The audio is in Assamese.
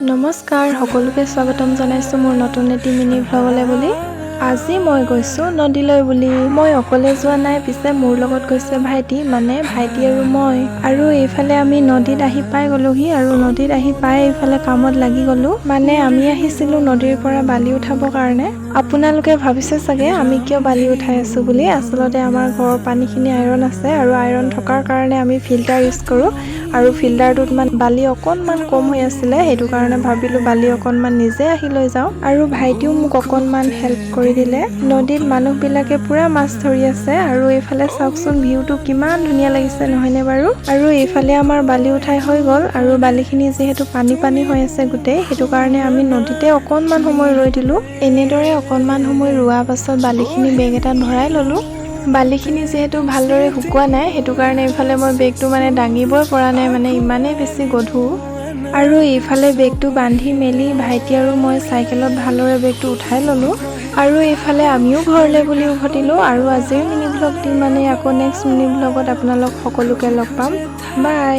নমস্কাৰ সকলোকে স্বাগতম জনাইছোঁ মোৰ নতুন এটি মিনি ভ্লগলৈ বুলি। আজি মই গৈছোঁ নদীলৈ বুলি। মই অকলে যোৱা নাই, পিছে মোৰ লগত গৈছে ভাইটি আৰু মই। আৰু এইফালে আমি নদীত আহি পাই গ'লোহি আৰু নদীত আহি পাই এইফালে কামত লাগি গ'লো। আমি আহিছিলোঁ নদীৰ পৰা বালি উঠাবৰ কাৰণে। আপোনালোকে ভাবিছে চাগে আমি কিয় বালি উঠাই আছোঁ বুলি। আচলতে আমাৰ ঘৰৰ পানীখিনি আইৰণ আছে আৰু আইৰণ থকাৰ কাৰণে আমি ফিল্টাৰ ইউজ কৰোঁ। আৰু ফিল্টাৰটোত বালি অকণমান কম হৈ আছিলে, সেইটো কাৰণে ভাবিলোঁ বালি অকণমান নিজে আহি লৈ যাওঁ। আৰু ভাইটিও মোক অকণমান হেল্প কৰি দিলে। নদীত মানুহবিলাকে পুৰা মাছ ধৰি আছে আৰু এইফালে চাওকচোন ভিউটো কিমান ধুনীয়া লাগিছে নহয়নে বাৰু। আৰু এইফালে আমাৰ বালি উঠাই হৈ গ'ল আৰু বালিখিনি যিহেতু পানী হৈ আছে গোটেই, সেইটো কাৰণে আমি নদীতে অকণমান সময় ৰৈ দিলোঁ। এনেদৰে অকণমান সময় ৰোৱাৰ পাছত বালিখিনি বেগ এটাত ভৰাই ল'লোঁ। বালিখিনি যিহেতু ভালদৰে শুকোৱা নাই, সেইটো কাৰণে এইফালে মই বেগটো দাঙিবই পৰা নাই, ইমানেই বেছি গধুৰ। আৰু এইফালে বেগটো বান্ধি মেলি ভাইটি আৰু মই চাইকেলত ভালদৰে বেগটো উঠাই ল'লোঁ। আৰু এইফালে আমিও ঘৰলৈ বুলি উভতিলোঁ। আৰু আজিৰ মিনি ভ্লগটি আকৌ নেক্সট মিনি ভ্লগত আপোনালোক সকলোকে লগ পাম। বাই।